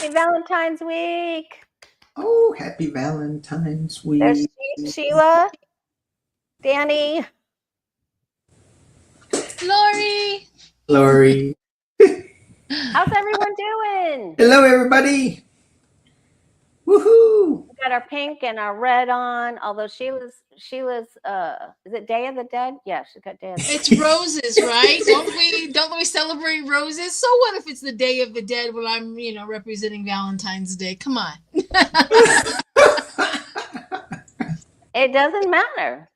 Happy Valentine's Week. Oh, happy Valentine's Week. There's Sheila, Danny, Lori. How's everyone doing? Hello, everybody. Woohoo! We got our pink and our red on. Although Sheila's is it Day of the Dead? Yeah, she's got Day of the Dead. It's roses, right? Don't we celebrate roses? So what if it's the Day of the Dead when I'm, representing Valentine's Day? Come on. It doesn't matter.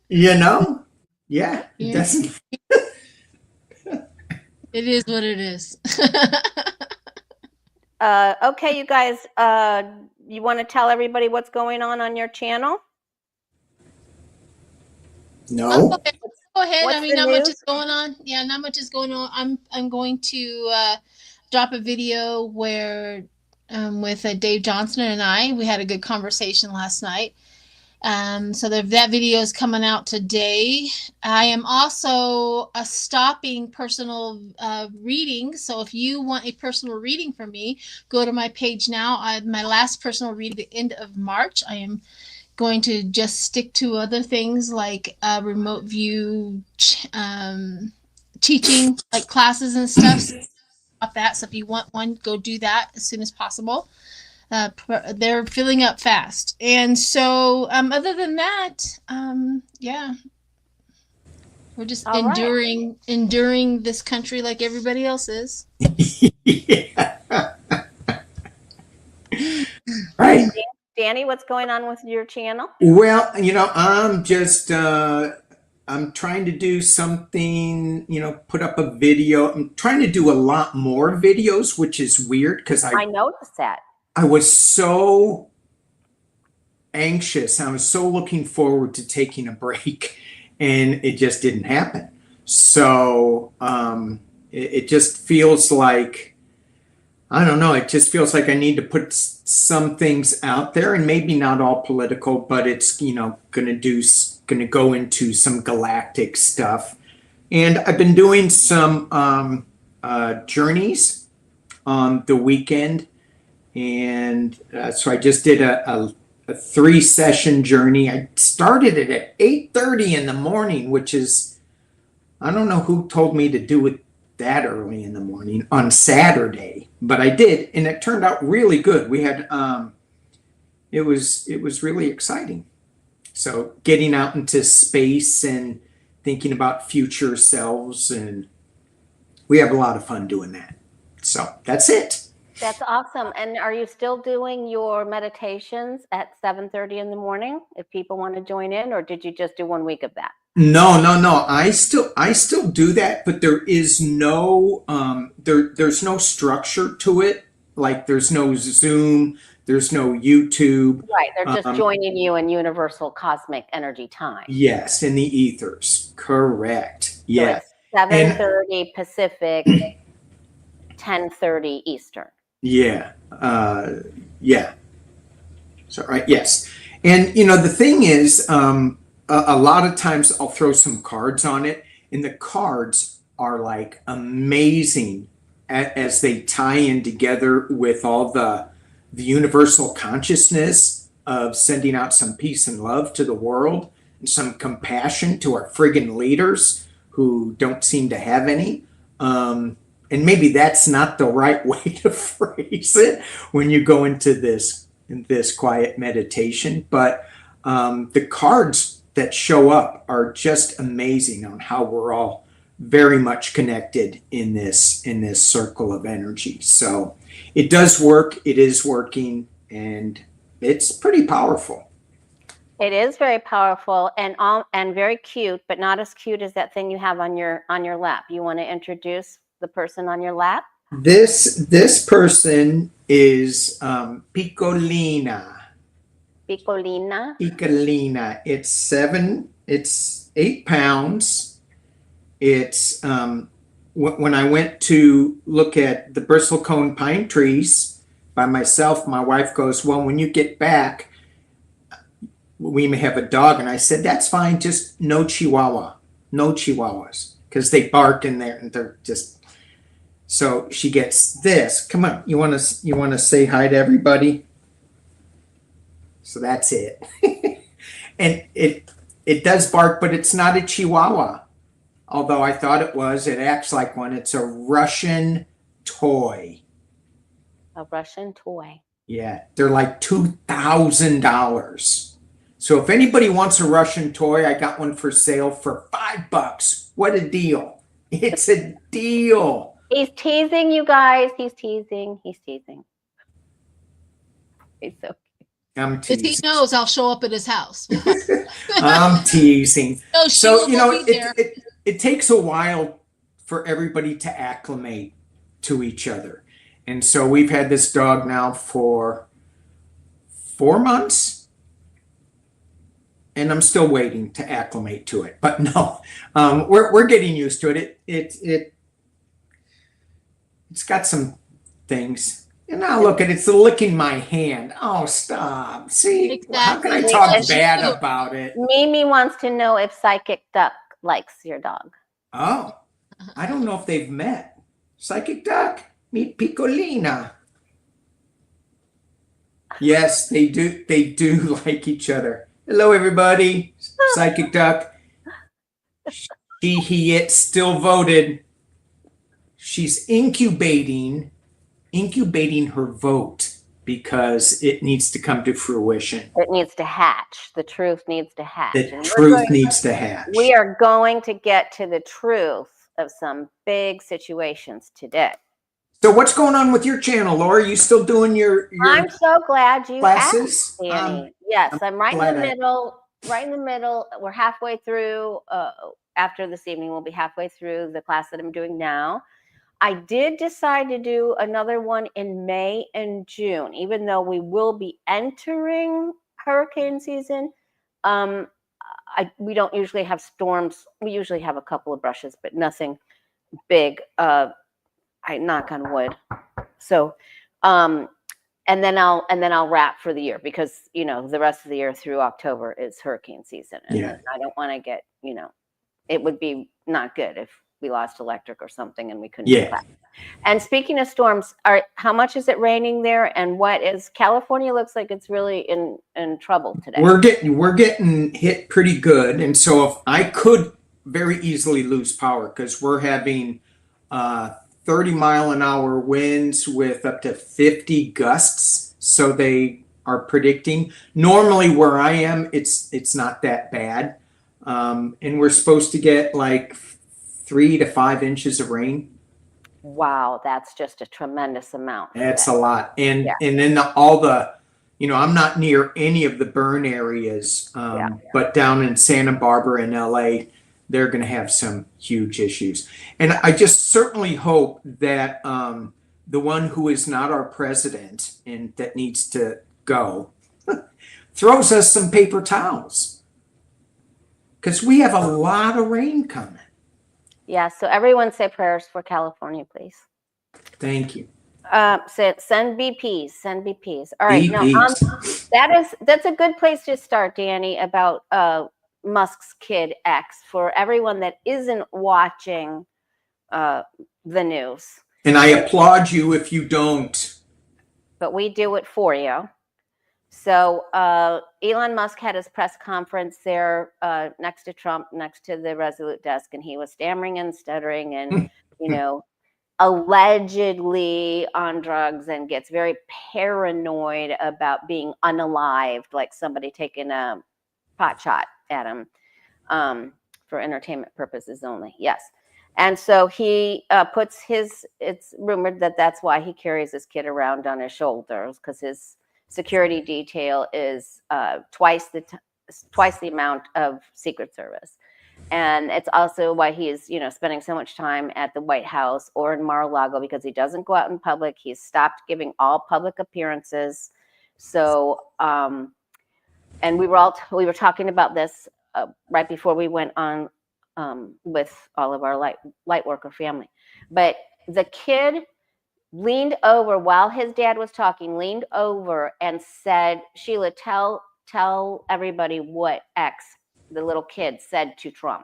Yeah, it doesn't. It is what it is. Okay, you guys, you want to tell everybody what's going on your channel? No. Go ahead. What's not news? much is going on. Yeah, not much is going on. I'm going to drop a video where with Dave Johnson and we had a good conversation last night. So that video is coming out today. I am also stopping personal reading. So if you want a personal reading from me, go to my page now. My last personal reading at the end of March. I am going to just stick to other things like remote view teaching, like classes and stuff. Stop that. So if you want one, go do that as soon as possible. They're filling up fast. And so other than that, we're just enduring this country like everybody else is. Yeah. Right. Danny, what's going on with your channel? Well, I'm just I'm trying to do something, put up a video. I'm trying to do a lot more videos, which is weird because I noticed that. I was so anxious. I was so looking forward to taking a break, and it just didn't happen. So it just feels like, I don't know, it just feels like I need to put some things out there, and maybe not all political, but it's, going to go into some galactic stuff. And I've been doing some journeys on the weekend. And so I just did a 3-session journey. I started it at 8:30 in the morning, which is, I don't know who told me to do it that early in the morning on Saturday, but I did, and it turned out really good. We had it was really exciting. So getting out into space and thinking about future selves, and we have a lot of fun doing that. So that's it. That's awesome. And are you still doing your meditations at 7:30 in the morning if people want to join in, or did you just do 1 week of that? No. I still do that, but there is no there's no structure to it. Like there's no Zoom, there's no YouTube. Right. They're just joining you in universal cosmic energy time. Yes, in the ethers. Correct. Yeah. So 7:30 Pacific, 10:30 Eastern. Yeah. Yeah. So, right. Yes. And, the thing is, a lot of times I'll throw some cards on it, and the cards are like amazing as they tie in together with all the universal consciousness of sending out some peace and love to the world, and some compassion to our friggin' leaders who don't seem to have any. And maybe that's not the right way to phrase it when you go into this quiet meditation. But the cards that show up are just amazing on how we're all very much connected in this circle of energy. So it does work. It is working, and it's pretty powerful. It is very powerful and very cute, but not as cute as that thing you have on your lap. You want to introduce the person on your lap? This person is Piccolina. Piccolina. Piccolina. It's 8 pounds. It's when I went to look at the bristlecone pine trees by myself, my wife goes, "Well, when you get back, we may have a dog." And I said, "That's fine, just no chihuahua, no chihuahuas," because they bark in there and they're just So she gets this. Come on, you want to say hi to everybody? So that's it. And it does bark, but it's not a Chihuahua. Although I thought it was. It acts like one. It's a Russian toy. A Russian toy. Yeah, they're like $2,000. So if anybody wants a Russian toy, I got one for sale for $5. What a deal. It's a deal. He's teasing you guys. He's teasing. He's teasing. He's so I'm If he teasing. knows, I'll show up at his house. I'm teasing. No, So, Sheila will be there. it takes a while for everybody to acclimate to each other. And so we've had this dog now for 4 months. And I'm still waiting to acclimate to it. But no, we're getting used to it. It's got some things. And now look at it, it's licking my hand. Oh, stop. See, how can I Exactly. talk Yes, bad you do. about it? Mimi wants to know if Psychic Duck likes your dog. Oh, I don't know if they've met. Psychic Duck, meet Piccolina. Yes, they do. They do like each other. Hello, everybody. Psychic Duck. It still voted. She's incubating her vote because it needs to come to fruition. It needs to hatch. The truth needs to hatch. The And truth needs to hatch. we are going to get to the truth of some big situations today. So what's going on with your channel, Laura? Are you still doing your I'm so glad you classes? asked, Danny. Yes, I'm right in glad the I- middle. Right in the middle. We're halfway through. After this evening, we'll be halfway through the class that I'm doing now. I did decide to do another one in May and June, even though we will be entering hurricane season. We don't usually have storms. We usually have a couple of brushes, but nothing big. I knock on wood. So, and then I'll wrap for the year because the rest of the year through October is hurricane season, and Yeah. I don't want to get it would be not good if we lost electric or something and we couldn't do that. And speaking of storms, how much is it raining there? And California looks like it's really in trouble today. We're getting hit pretty good, and so if I could very easily lose power because we're having 30-mile-an-hour winds with up to 50 gusts. So they are predicting. Normally where I am, it's not that bad, and we're supposed to get like 3 to 5 inches of rain. Wow, that's just a tremendous amount. That's a lot. And Yeah. and then all the, I'm not near any of the burn areas, but down in Santa Barbara and LA, they're going to have some huge issues. And I just certainly hope that the one who is not our president and that needs to go throws us some paper towels because we have a lot of rain coming. Yeah, so everyone say prayers for California, please. Thank you. Send BPs. Send BPs. All right. BPs. Now, that's a good place to start, Danny, about Musk's kid X for everyone that isn't watching the news. And I applaud you if you don't. But we do it for you. So Elon Musk had his press conference there next to Trump, next to the Resolute desk, and he was stammering and stuttering and, allegedly on drugs and gets very paranoid about being unalived, like somebody taking a pot shot at him for entertainment purposes only. Yes. And so he it's rumored that that's why he carries his kid around on his shoulders, because his security detail is twice the amount of Secret Service. And it's also why he is, spending so much time at the White House or in Mar-a-Lago, because he doesn't go out in public. He's stopped giving all public appearances. So, and we were talking about this right before we went on with all of our light worker family. But the kid leaned over while his dad was talking, leaned over and said, Sheila, tell everybody what X, the little kid, said to Trump.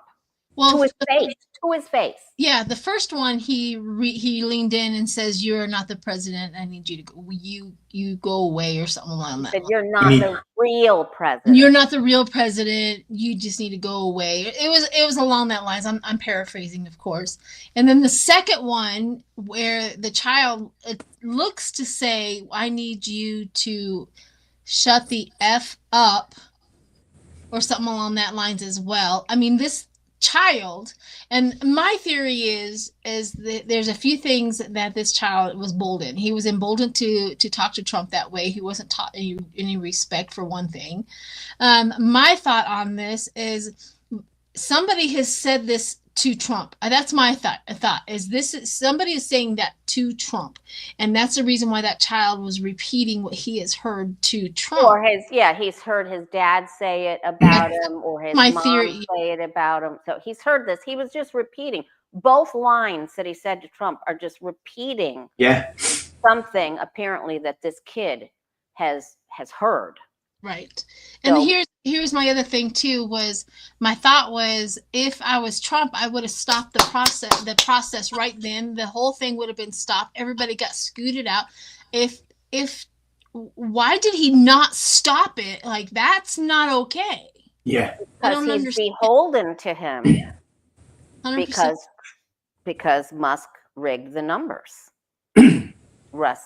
Well, to his face. To his face. yeah, the first one he leaned in and says, "You're not the president. I need you to go. You go away," or something along that Said, line. "You're not the real president. You're not the real president. You just need to go away." It was along that lines. I'm paraphrasing, of course. And then the second one, where the child looks to say, "I need you to shut the F up," or something along that lines as well. I mean, this child, and my theory is that there's a few things that this child was emboldened. He was emboldened to talk to Trump that way. He wasn't taught any respect, for one thing. My thought on this is somebody has said this to Trump. That's my thought. Somebody is saying that to Trump, and that's the reason why that child was repeating what he has heard to Trump. Or he's heard his dad say it about him, or his mom say it about him. So he's heard this. He was just repeating. Both lines that he said to Trump are just repeating something apparently that this kid has heard. Right. And so, here's my other thing too, was my thought was, if I was Trump, I would have stopped the process right then. The whole thing would have been stopped. Everybody got scooted out. Why did he not stop it? Like, that's not okay. Yeah. Because he's beholden to him. 100%. Because Musk rigged the numbers. What?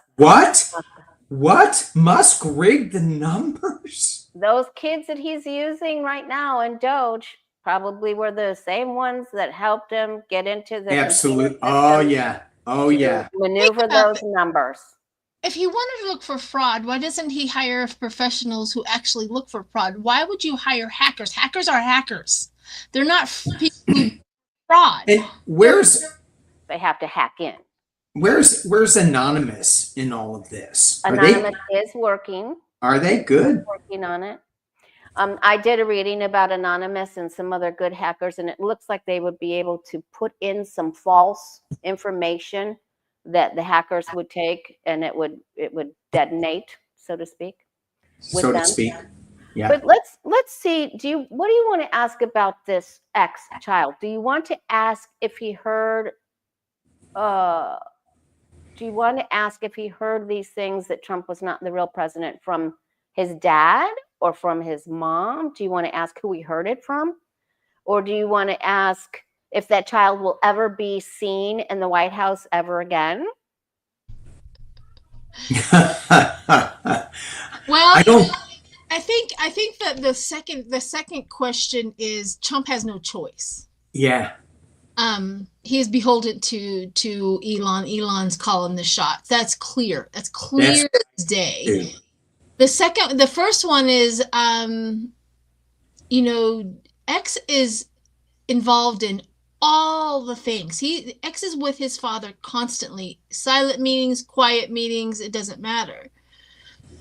Musk rigged the numbers? Those kids that he's using right now in Doge probably were the same ones that helped him get into the absolute. Oh yeah. Maneuver those numbers. If he wanted to look for fraud, why doesn't he hire professionals who actually look for fraud? Why would you hire hackers? Hackers are hackers. They're not people who fraud. And they have to hack in. Where's Anonymous in all of this? Anonymous is working. Are they good? Working on it. I did a reading about Anonymous and some other good hackers, and it looks like they would be able to put in some false information that the hackers would take, and it would detonate, so to speak. Yeah. But let's see. What do you want to ask about this child? Do you want to ask if he heard? Do you want to ask if he heard these things, that Trump was not the real president, from his dad or from his mom? Do you want to ask who he heard it from? Or do you want to ask if that child will ever be seen in the White House ever again? Well, I think that the second question is, Trump has no choice. Yeah. He is beholden to Elon. Elon's calling the shots. That's clear. That's clear as day. The first one is, X is involved in all the things. X is with his father constantly. Silent meetings, quiet meetings, it doesn't matter.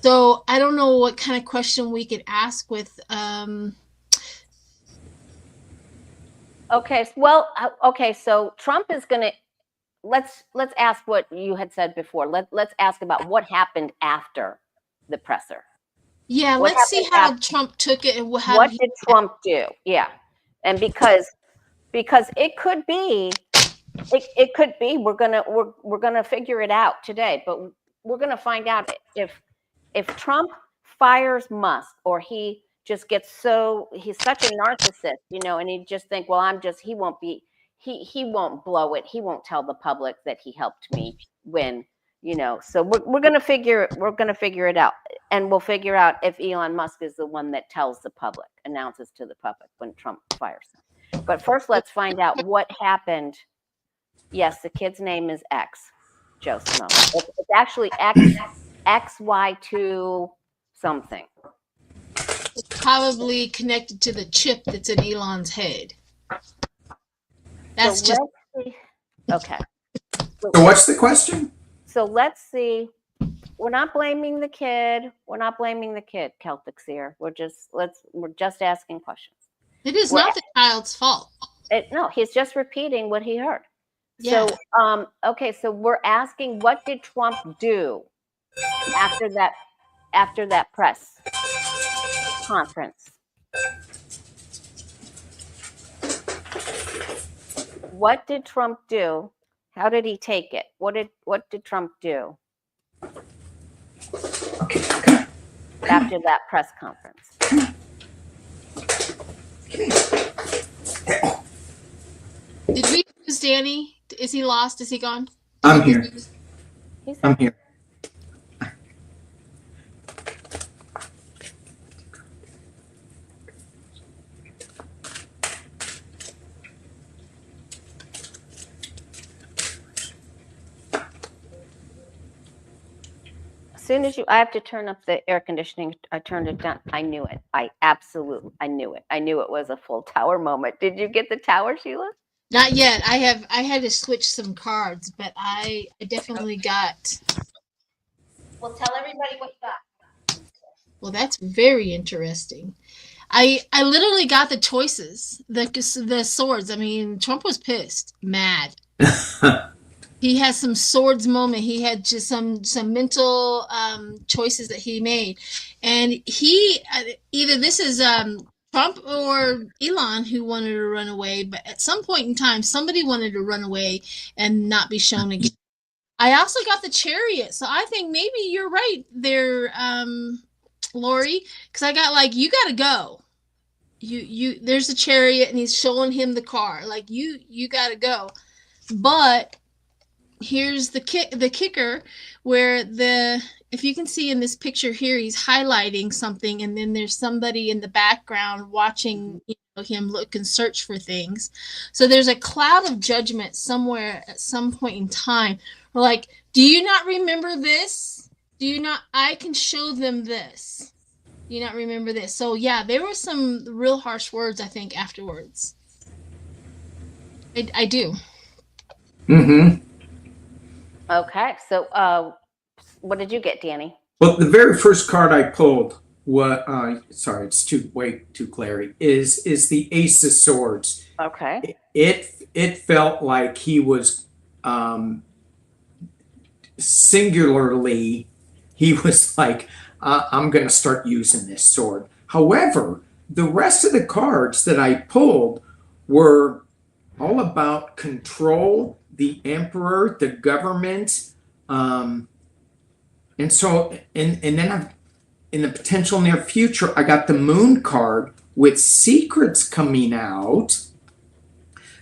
So I don't know what kind of question we could ask with. Okay, so Trump is going to, let's ask what you had said before. Let's ask about what happened after the presser. Yeah, let's see how Trump took it and what did Trump do? Yeah. And because it could be we're going to figure it out today, but we're going to find out if Trump fires Musk, or he just gets he's such a narcissist, and he just think, well, he won't blow it. He won't tell the public that he helped me win, so we're going to figure it out, and we'll figure out if Elon Musk is the one that tells the public, announces to the public when Trump fires him. But first, let's find out what happened. Yes, the kid's name is X, Joe Smo. It's actually XY2 something. It's probably connected to the chip that's in Elon's head. That's okay. So what's the question? So let's see. We're not blaming the kid. Celtic Seer. We're just asking questions. It is not the child's fault. No, he's just repeating what he heard. Yeah. So so we're asking, what did Trump do after that press conference? What did Trump do? How did he take it? What did Trump do Okay. after that press conference? Did we lose Danny? Is he lost? Is he gone? I'm here. I'm here. As soon as I have to turn up the air conditioning. I turned it down. I knew it. I knew it. I knew it was a full tower moment. Did you get the tower, Sheila? Not yet. I had to switch some cards, but I definitely got. Well, tell everybody what you got. Well, that's very interesting. I literally got the choices, the swords. I mean, Trump was pissed, mad. He had some swords moment. He had just some mental choices that he made, and he either this is Trump or Elon who wanted to run away. But at some point in time, somebody wanted to run away and not be shown again. I also got the chariot, so I think maybe you're right there, Lori, because I got like, you got to go. You there's a chariot and he's showing him the car, like you got to go. But here's the kicker, where if you can see in this picture here, he's highlighting something, and then there's somebody in the background watching him look and search for things. So there's a cloud of judgment somewhere at some point in time. We're like, do you not remember this? Do you not? I can show them this. Do you not remember this? So yeah, there were some real harsh words, I think, afterwards. I do. Mm-hmm. Okay, so what did you get, Danny? Well, the very first card I pulled, sorry, it's way too glary, is the Ace of Swords. Okay. It felt like he was singularly, he was like, I'm going to start using this sword. However, the rest of the cards that I pulled were all about control, the emperor, the government, and so and then in the potential near future, I got the Moon card with secrets coming out.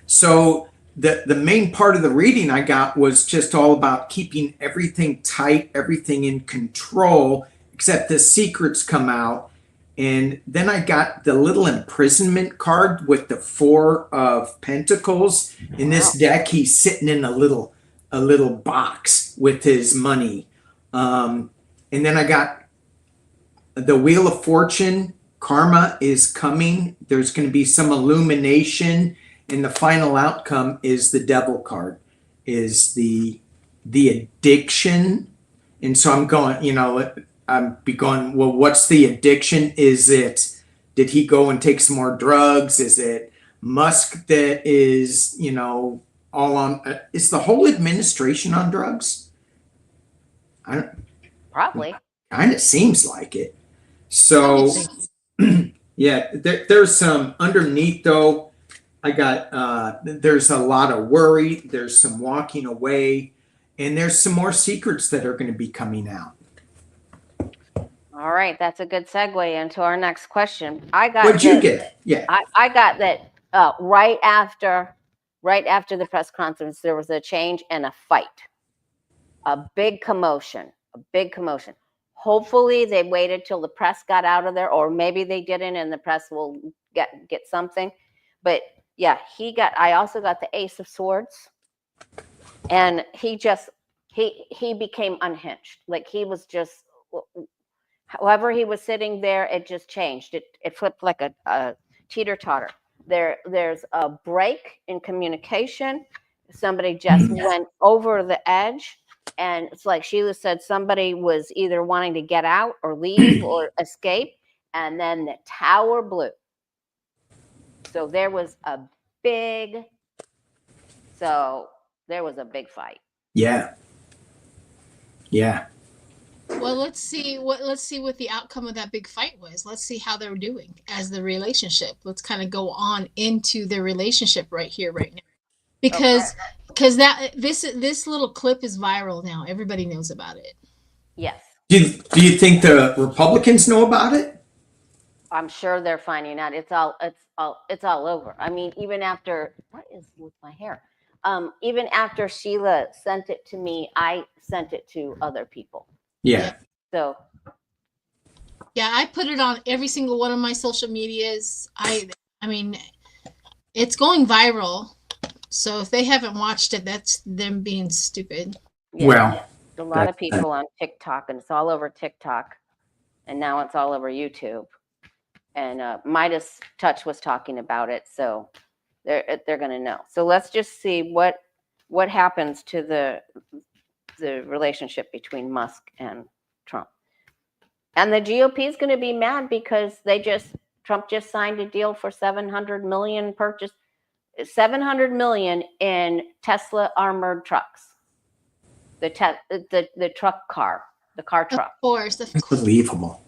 So the main part of the reading I got was just all about keeping everything tight, everything in control, except the secrets come out. And then I got the little imprisonment card with the Four of Pentacles. In this deck, he's sitting in a little box with his money. And then I got the Wheel of Fortune. Karma is coming. There's going to be some illumination. And the final outcome is the Devil card, is the addiction. And so I'm going, I'm be going, well, what's the addiction? Did he go and take some more drugs? Is it Musk that is, all on, is the whole administration on drugs? Probably. Kind of seems like it. So, yeah, there's some underneath though. I got, there's a lot of worry. There's some walking away, and there's some more secrets that are going to be coming out. All right, that's a good segue into our next question. What'd you get? Yeah, I got that right after the press conference, there was a change and a fight, a big commotion. Hopefully, they waited till the press got out of there, or maybe they didn't, and the press will get something. But yeah, I also got the Ace of Swords, and he became unhinged. Like he was just. However he was sitting there, it just changed. It flipped like a teeter-totter. There's a break in communication. Somebody just went over the edge. And it's like Sheila said, somebody was either wanting to get out or leave or escape. And then the tower blew. So there was a big fight. Yeah. Well, let's see what the outcome of that big fight was. Let's see how they're doing as the relationship. Let's kind of go on into their relationship right here, right now. because this little clip is viral now. Everybody knows about it. Yes. Do you think the Republicans know about it? I'm sure they're finding out. It's all over. I mean, even after, what is with my hair? Even after Sheila sent it to me, I sent it to other people. Yeah. So. Yeah, I put it on every single one of my social medias. I mean, it's going viral. So if they haven't watched it, that's them being stupid. Yeah. Well, a lot of people on TikTok, and it's all over TikTok, and now it's all over YouTube. And Midas Touch was talking about it, so they're going to know. So let's just see what happens to the relationship between Musk and Trump. And the GOP is going to be mad because Trump just signed a deal for $700 million purchase, $700 million in Tesla armored trucks. The car truck. Of course. Unbelievable.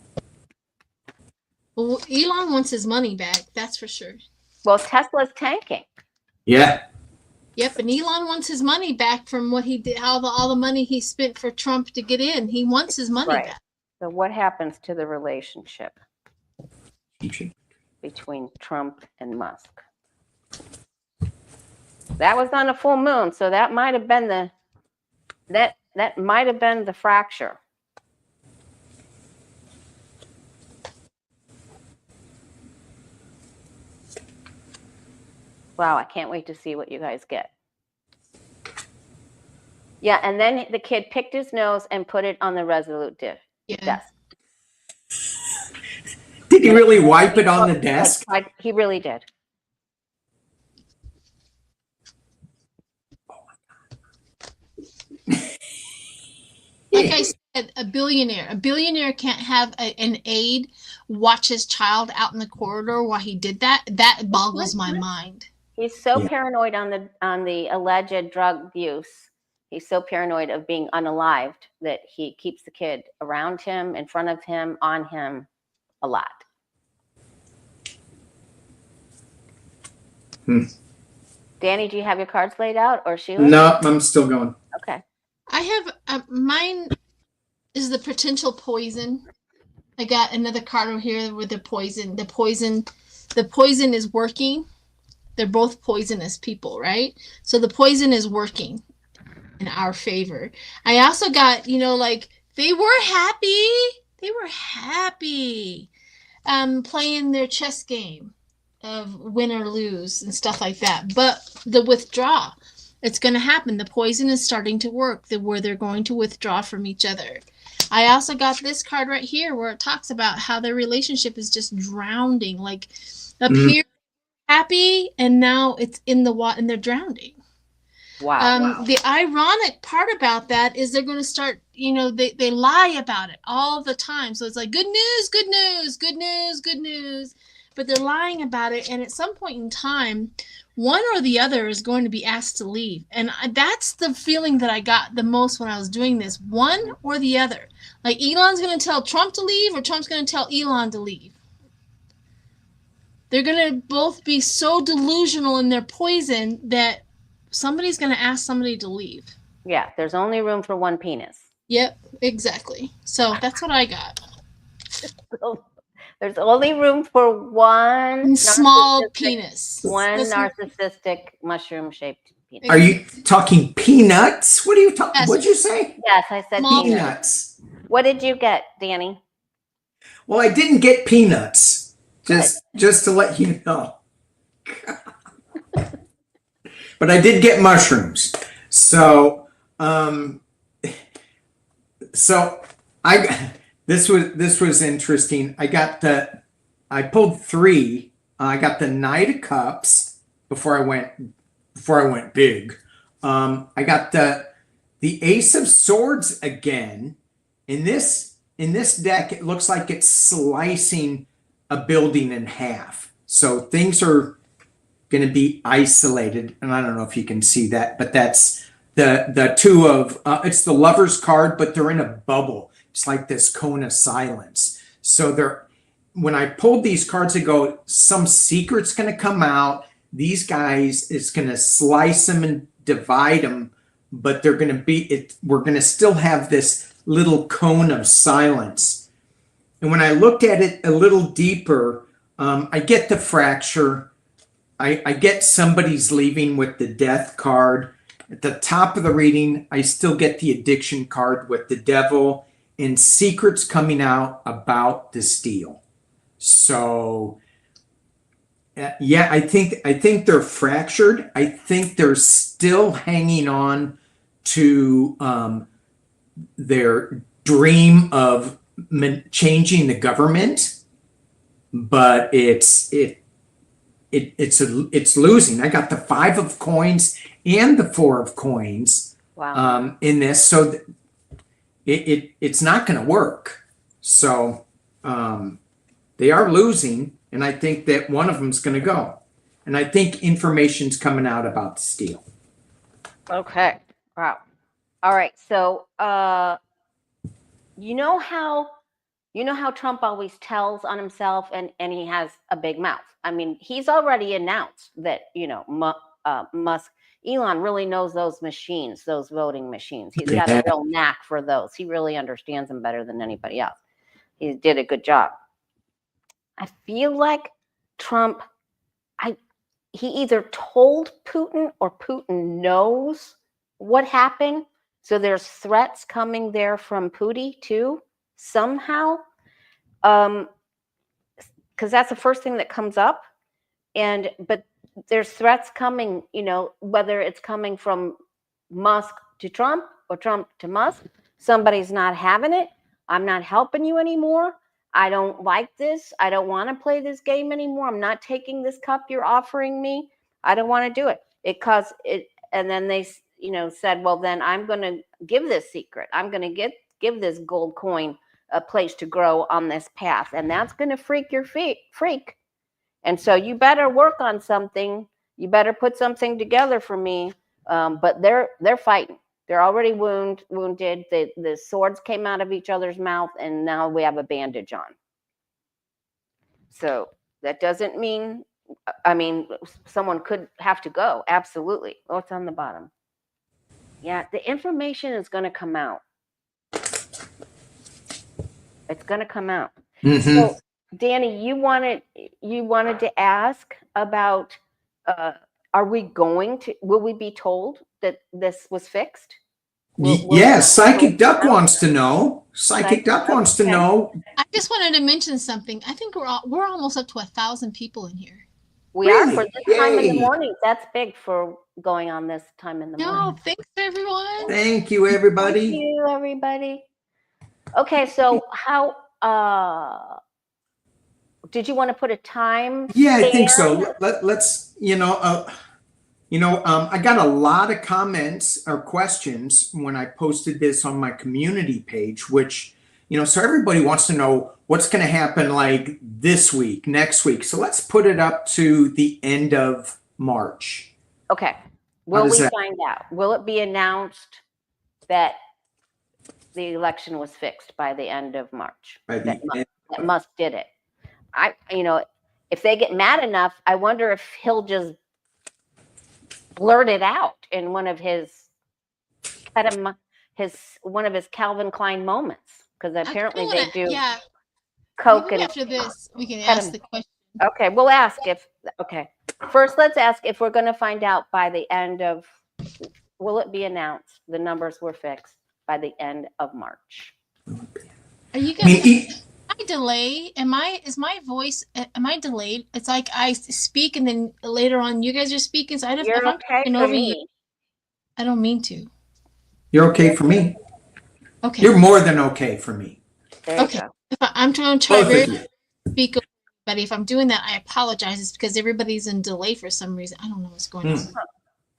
Well, Elon wants his money back. That's for sure. Well, Tesla's tanking. Yeah. Yep, and Elon wants his money back from what he did, all the money he spent for Trump to get in. He wants his money back. So what happens to the relationship between Trump and Musk? That was on a full moon, so that might have been the fracture. Wow, I can't wait to see what you guys get. Yeah, and then the kid picked his nose and put it on the Resolute desk. Did he really wipe it on the desk? He really did. Like I said, a billionaire can't have an aide watch his child out in the corridor while he did that. That boggles my mind. He's so paranoid on the alleged drug use. He's so paranoid of being unalived that he keeps the kid around him, in front of him, on him a lot. Danny, do you have your cards laid out, or Sheila? No, I'm still going. Okay. I have mine is the potential poison. I got another card over here with the poison. The poison is working. They're both poisonous people, right? So the poison is working in our favor. I also got, like they were happy. They were happy playing their chess game of win or lose and stuff like that. But the withdraw, it's going to happen. The poison is starting to work, where they're going to withdraw from each other. I also got this card right here where it talks about how their relationship is just drowning, like up here happy, and now it's in the water and they're drowning. Wow. The ironic part about that is they're going to start, they lie about it all the time. So it's like good news, good news, good news, good news. But they're lying about it. And at some point in time, one or the other is going to be asked to leave. And that's the feeling that I got the most when I was doing this. One or the other. Like Elon's going to tell Trump to leave, or Trump's going to tell Elon to leave. They're going to both be so delusional in their poison that somebody's going to ask somebody to leave. Yeah, there's only room for one penis. Yep, exactly. So that's what I got. There's only room for one small penis. One narcissistic mushroom-shaped penis. Are you talking peanuts? What are you talking? Yes. What'd you say? Yes, I said Small Peanuts. What did you get, Danny? Well, I didn't get peanuts. Just to let you know. But I did get mushrooms. So this was interesting. I pulled three. I got the Knight of Cups before I went big. I got the Ace of Swords again. In this deck, it looks like it's slicing a building in half. So things are going to be isolated, and I don't know if you can see that, but that's the two of it's the Lover's card, but they're in a bubble. It's like this cone of silence. So when I pulled these cards, I go, some secret's going to come out. these guys is going to slice them and divide them, but they're going to we're going to still have this little cone of silence. And when I looked at it a little deeper, I get the fracture. I get somebody's leaving with the death card. At the top of the reading, I still get the addiction card with the devil and secrets coming out about this deal. So, yeah, I think they're fractured. I think they're still hanging on to their dream of changing the government, but it's losing. I got the 5 of coins and the 4 of coins. Wow. In this, so it's not going to work. So they are losing, and I think that one of them's going to go. And I think information's coming out about this deal. Okay. Wow. All right. So you know how Trump always tells on himself, and he has a big mouth. I mean, he's already announced that, Musk, Elon really knows those machines, those voting machines. He's got a real knack for those. He really understands them better than anybody else. He did a good job. I feel like Trump, he either told Putin or Putin knows what happened. So there's threats coming there from Putin too, somehow. Because that's the first thing that comes up. But there's threats coming, whether it's coming from Musk to Trump or Trump to Musk. Somebody's not having it. I'm not helping you anymore. I don't like this. I don't want to play this game anymore. I'm not taking this cup you're offering me. I don't want to do it. And then they, said, well, then I'm going to give this secret. I'm going to give this gold coin a place to grow on this path. And that's going to freak your freak. And so you better work on something. You better put something together for me. But they're fighting. They're already wounded. The swords came out of each other's mouth, and now we have a bandage on. So that doesn't mean, someone could have to go. Absolutely. Oh, it's on the bottom. Yeah, the information is going to come out. It's going to come out. Mm-hmm. So, Danny, you wanted to ask about, will we be told that this was fixed? Yes, Psychic Duck wants to know. Psychic Duck wants to know. I just wanted to mention something. I think we're almost up to 1,000 people in here. We are for this time in the morning. That's big for going on this time in the morning. No, thanks everyone. Thank you, everybody. Thank you, everybody. Okay, so how did you want to put a time? Yeah, I think so. Let's, I got a lot of comments or questions when I posted this on my community page, which, so everybody wants to know what's going to happen like this week, next week. So let's put it up to the end of March. Okay. Will we find out? Will it be announced that the election was fixed by the end of March? That Musk did it. If they get mad enough, I wonder if he'll just blurt it out in one of his Calvin Klein moments, because apparently they do. Yeah. Coke. Maybe after this, we can ask the question. Okay, we'll ask first let's ask if we're going to find out by the end of, will it be announced the numbers were fixed by the end of March? Are you guys? I delay? Is my voice? Am I delayed? It's like I speak and then later on you guys are speaking. So You're okay for me. I don't mean to. You're okay for me. Okay. You're more than okay for me. There you go. I'm trying to very speak, but if I'm doing that, I apologize. It's because everybody's in delay for some reason. I don't know what's going on.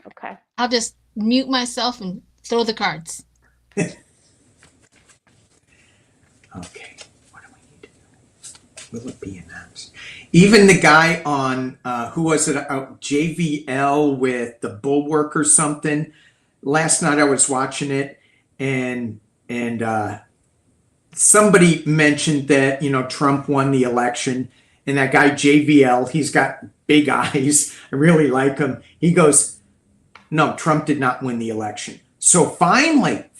Okay. I'll just mute myself and throw the cards. Okay. What do we need to know? Will it be announced? Even the guy on who was it? JVL with the Bulwark or something. Last night I was watching it, and somebody mentioned that Trump won the election, And that guy JVL, he's got big eyes. I really like him. He goes, no, Trump did not win the election. So finally,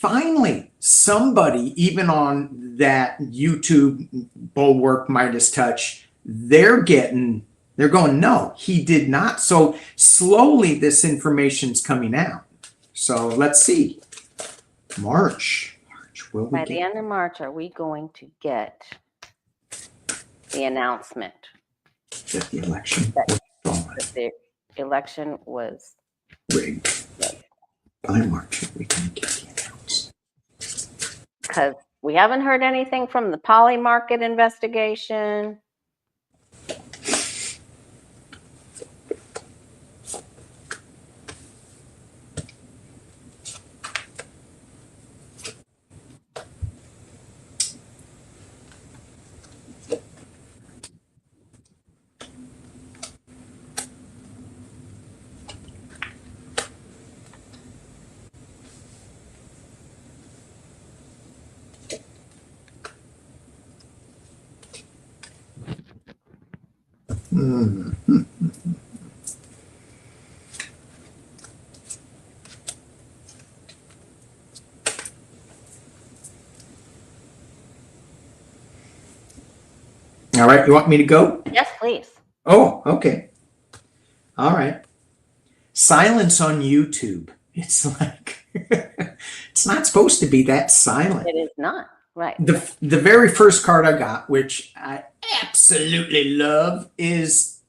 somebody, even on that YouTube bulwark Midas touch, they're going, no, he did not. So slowly this information's coming out. So let's see. March, will we By the end of March, are we going to get the announcement that the election that was the election was rigged? By March, we can get the announcement. Because we haven't heard anything from the poly market investigation. All right, you want me to go? Yes, please. Oh, okay. All right. Silence on YouTube. It's like, it's not supposed to be that silent. It is not. Right. The very first card I got, which I absolutely love, is,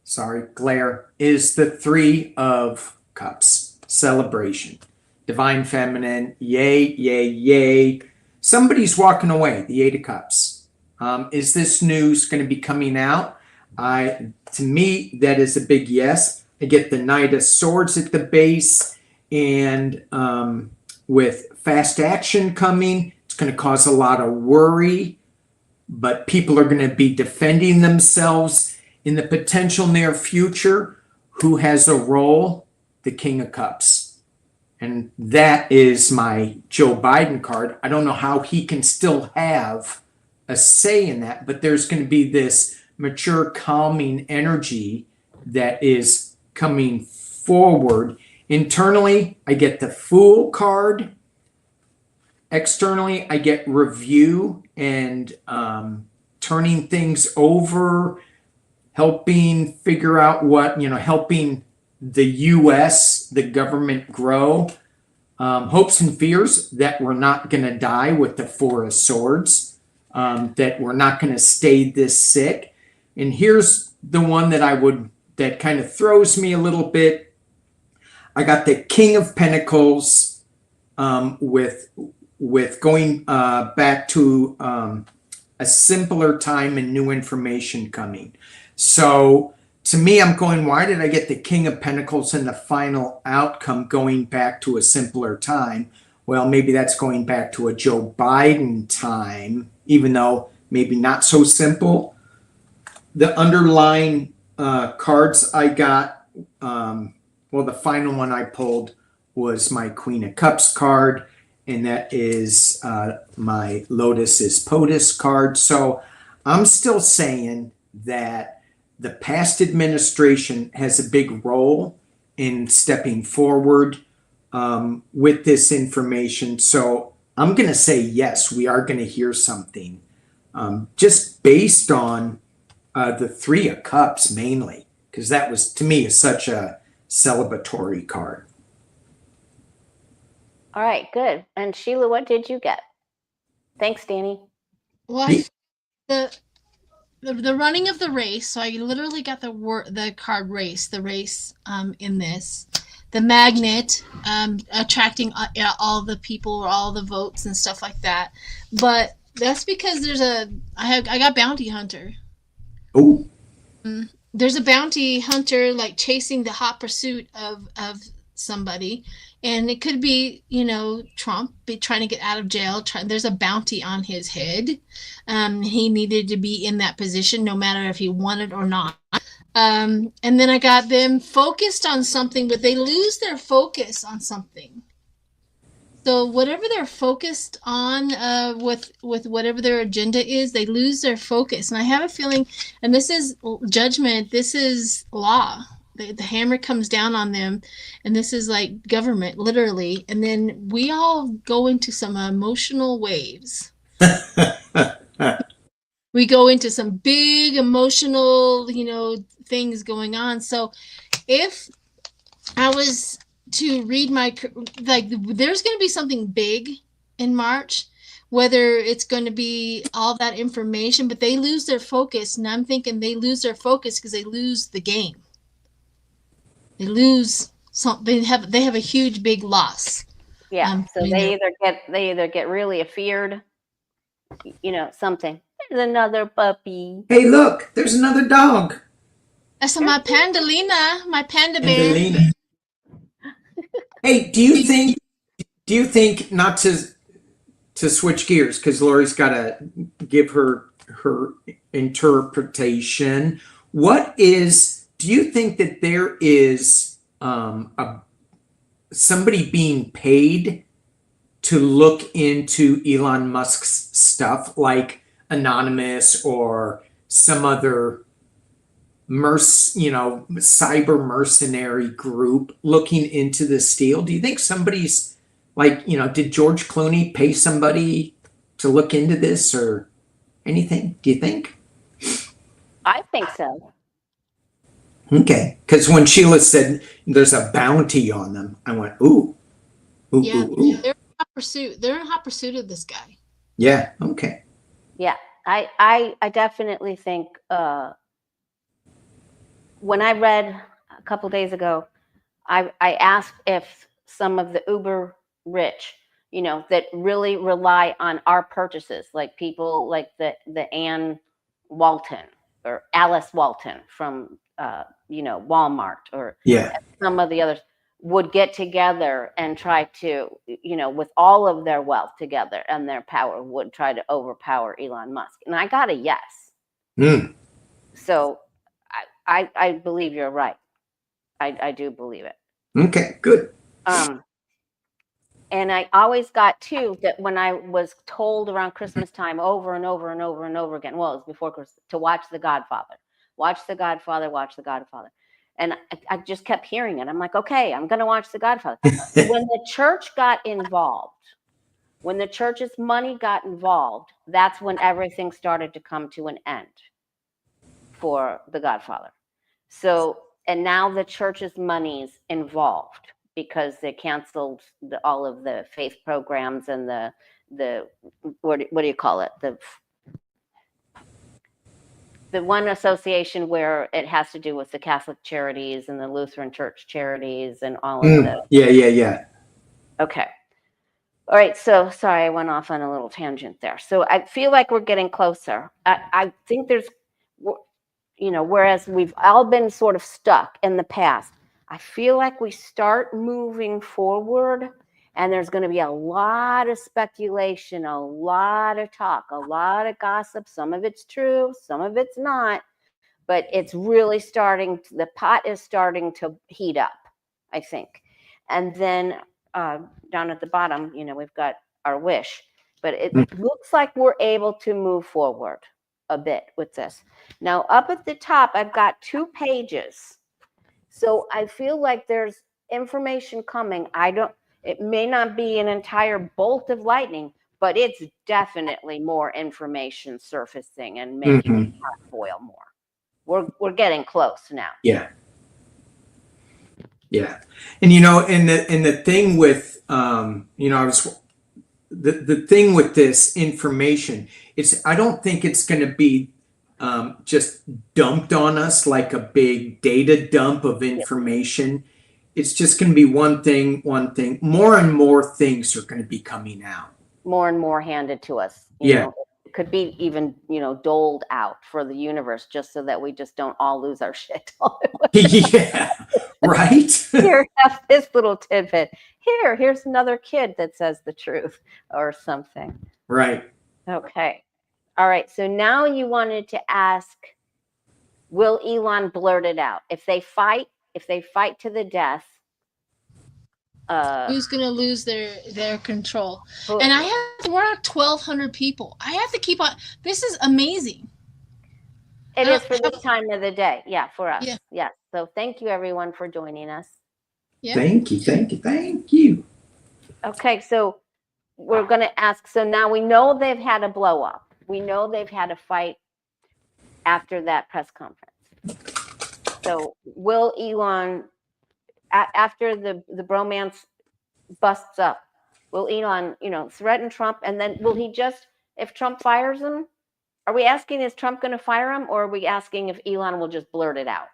sorry, glare, is the Three of Cups. Celebration. Divine Feminine. Yay, yay, yay. Somebody's walking away. The Eight of Cups. Is this news going to be coming out? To me, that is a big yes. I get the Knight of Swords at the base, and with fast action coming, it's going to cause a lot of worry, but people are going to be defending themselves in the potential near future. Who has a role? The King of Cups. And that is my Joe Biden card. I don't know how he can still have a say in that, but there's going to be this mature, calming energy that is coming forward. Internally, I get the Fool card. Externally, I get review and turning things over, helping figure out what, helping the U.S., the government grow. Hopes and fears that we're not going to die with the Four of Swords. That we're not going to stay this sick. And here's the one that kind of throws me a little bit. I got the King of Pentacles with going back to a simpler time and new information coming. So to me, I'm going, why did I get the King of Pentacles in the final outcome going back to a simpler time? Well, maybe that's going back to a Joe Biden time, even though maybe not so simple. The underlying cards I got, the final one I pulled was my Queen of Cups card, and that is my Lotus is POTUS card. So I'm still saying that the past administration has a big role in stepping forward with this information. So I'm going to say yes, we are going to hear something just based on the Three of Cups mainly, because that was, to me, is such a celebratory card. All right, good. And Sheila, what did you get? Thanks, Danny. Well, the running of the race. So I literally got the card race, the race in this. The magnet, attracting all the people or all the votes and stuff like that. But that's because I got bounty hunter. Oh. There's a bounty hunter like chasing the hot pursuit of somebody. And it could be, Trump be trying to get out of jail. There's a bounty on his head. He needed to be in that position no matter if he wanted or not. And then I got them focused on something, but they lose their focus on something. So whatever they're focused on with whatever their agenda is, they lose their focus. And I have a feeling, and this is judgment, this is law. The hammer comes down on them, and this is like government, literally. And then we all go into some emotional waves. We go into some big emotional, things going on. So if I was to read there's going to be something big in March, whether it's going to be all that information, but they lose their focus. And I'm thinking they lose their focus because they lose the game. They lose they have a huge, big loss. Yeah. So they either get really afeared, something. There's another puppy. Hey, look, there's another dog. So my Pandalina, my panda bear. Pandalina. Hey, do you think not to switch gears, because Lori's got to give her interpretation. Do you think that there is somebody being paid to look into Elon Musk's stuff, like Anonymous or some other cyber mercenary group looking into this deal? Do you think somebody's did George Clooney pay somebody to look into this or anything? Do you think? I think so. Okay, because when Sheila said there's a bounty on them, I went, ooh. Yeah, ooh. they're in hot pursuit. They're in hot pursuit of this guy. Yeah. Okay. Yeah, I definitely think. When I read a couple days ago, I asked if some of the uber rich, that really rely on our purchases, like people like the Ann Walton or Alice Walton from Walmart, or some of the others, would get together and try to, with all of their wealth together and their power, would try to overpower Elon Musk. And I got a yes. So I believe you're right. I do believe it. Okay, good. And I always got too that when I was told around Christmas time over and over and over and over again, well, it was before Christmas, to watch The Godfather, watch The Godfather, watch The Godfather. And I just kept hearing it. I'm like, okay, I'm going to watch The Godfather. When the church got involved, when the church's money got involved, that's when everything started to come to an end for The Godfather. So, and now the church's money's involved because they canceled all of the faith programs and the what do you call it? The one association where it has to do with the Catholic charities and the Lutheran Church charities and all of the. Yeah. Okay. All right. So sorry, I went off on a little tangent there. So I feel like we're getting closer. I think there's, whereas we've all been sort of stuck in the past, I feel like we start moving forward, and there's going to be a lot of speculation, a lot of talk, a lot of gossip. Some of it's true, some of it's not, but it's really the pot is starting to heat up, I think. And then down at the bottom, we've got our wish, but it looks like we're able to move forward a bit with this. Now, up at the top, I've got 2 pages. So I feel like there's information coming. It may not be an entire bolt of lightning, but it's definitely more information surfacing and making the pot boil more. We're getting close now. Yeah. And the thing with the thing with this information, I don't think it's going to be just dumped on us like a big data dump of information. It's just going to be one thing. More and more things are going to be coming out. More and more handed to us. It could be even, doled out for the universe, just so that we just don't all lose our shit. Yeah, right? Here, have this little tidbit. Here's another kid that says the truth or something. Right. Okay. All right. So now you wanted to ask, will Elon blurt it out? If they fight to the death, Who's gonna lose their control? Putin. And we're at 1,200 people. I have to keep on. This is amazing. It is for this time of the day. Yeah, for us. Yeah. Yes. So thank you everyone for joining us. Yeah. Thank you, thank you, thank you. Okay, so we're going to ask. So now we know they've had a blow up. We know they've had a fight after that press conference. So will Elon, after the bromance busts up, will Elon, threaten Trump? And then will he just, if Trump fires him, are we asking, is Trump going to fire him? Or are we asking if Elon will just blurt it out?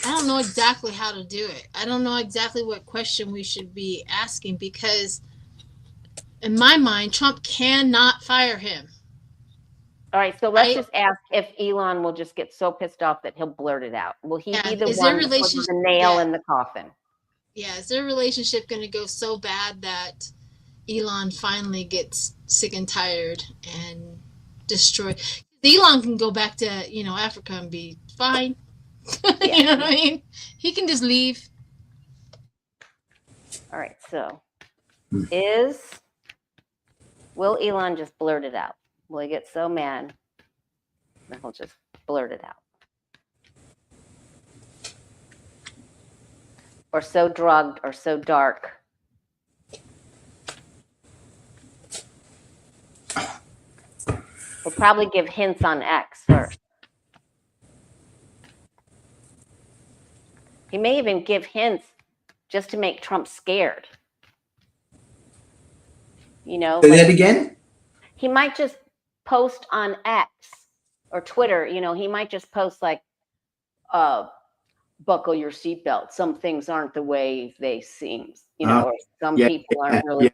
I don't know exactly how to do it. I don't know exactly what question we should be asking, because in my mind, Trump cannot fire him. All right, so let's just ask if Elon will just get so pissed off that he'll blurt it out. Will he be the one to put the nail in the coffin? Yeah, is their relationship going to go so bad that Elon finally gets sick and tired and destroy? Elon can go back to, Africa and be fine. Yeah. You know what I mean? He can just leave. All right, so will Elon just blurt it out? Will he get so mad that he'll just blurt it out? Or so drugged or so dark? We'll probably give hints on X first. He may even give hints just to make Trump scared. Say that again? He might just post on X or Twitter, he might just post like, buckle your seatbelt. Some things aren't the way they seem, or some people aren't really,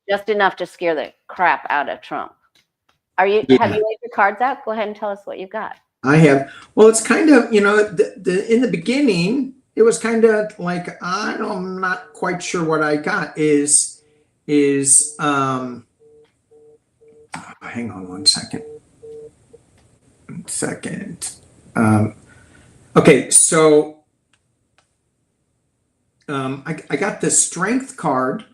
just enough to scare the crap out of Trump. Have you laid your cards out? Go ahead and tell us what you've got. I have. Well, it's kind of, in the beginning, it was kind of like, I'm not quite sure what I got hang on one second. Okay, so I got the strength card,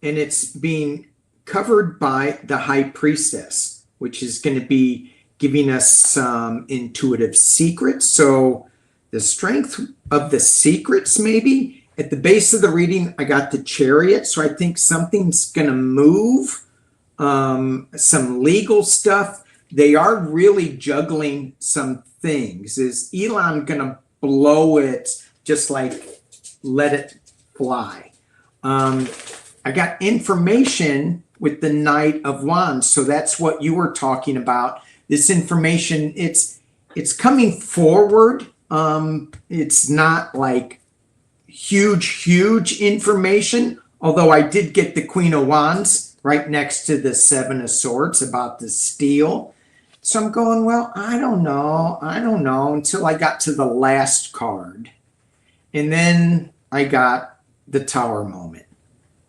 and it's being covered by the high priestess, which is going to be giving us some intuitive secrets. So the strength of the secrets, maybe. At the base of the reading, I got the chariot. So I think something's going to move, some legal stuff. They are really juggling some things. Is Elon going to blow it, just like let it fly? I got information with the Knight of Wands. So that's what you were talking about. This information, it's coming forward. It's not like huge information, although I did get the Queen of Wands right next to the Seven of Swords about the steel. So I'm going, well, I don't know until I got to the last card. And then I got the Tower moment.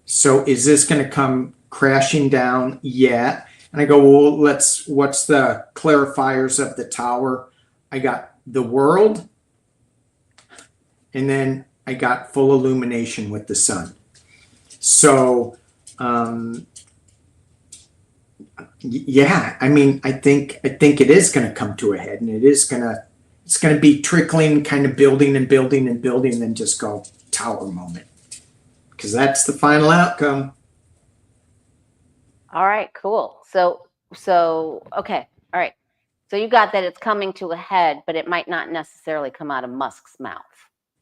So is this going to come crashing down? Yeah. And I go, well, what's the clarifiers of the Tower? I got the World, and then I got full illumination with the sun. So, yeah, I mean, I think it is going to come to a head, and it's going to be trickling, kind of building and building and building, and then just go Tower moment, because that's the final outcome. All right, cool. So okay, all right. So you got that it's coming to a head, but it might not necessarily come out of Musk's mouth.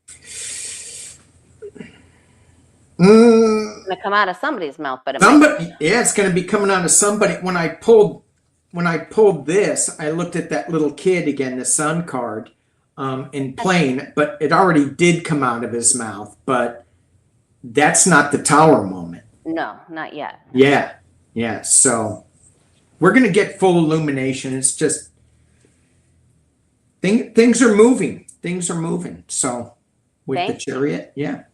It's going to come out of somebody's mouth, but it's going to be coming out of somebody. When I pulled this, I looked at that little kid again, the sun card, in plain, but it already did come out of his mouth. But that's not the Tower moment. No, not yet. Yeah. So we're going to get full illumination. It's just things are moving. So with the chariot, yeah.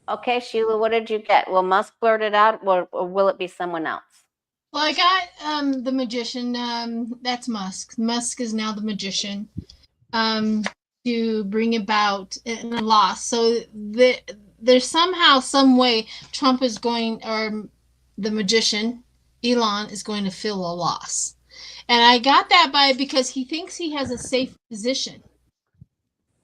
Okay, Sheila, what did you get? Will Musk blurt it out, or will it be someone else? Well, I got the magician. That's Musk. Musk is now the magician. to bring about a loss. So there's somehow, some way, Trump is going, or the magician, Elon, is going to feel a loss. And I got that because he thinks he has a safe position.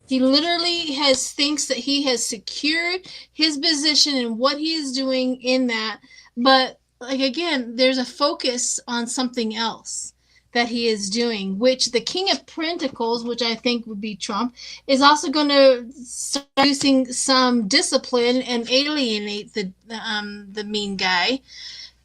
He literally thinks that he has secured his position and what he is doing in that. But like, again, there's a focus on something else that he is doing, which the King of Pentacles, which I think would be Trump, is also going to start using some discipline and alienate the mean guy.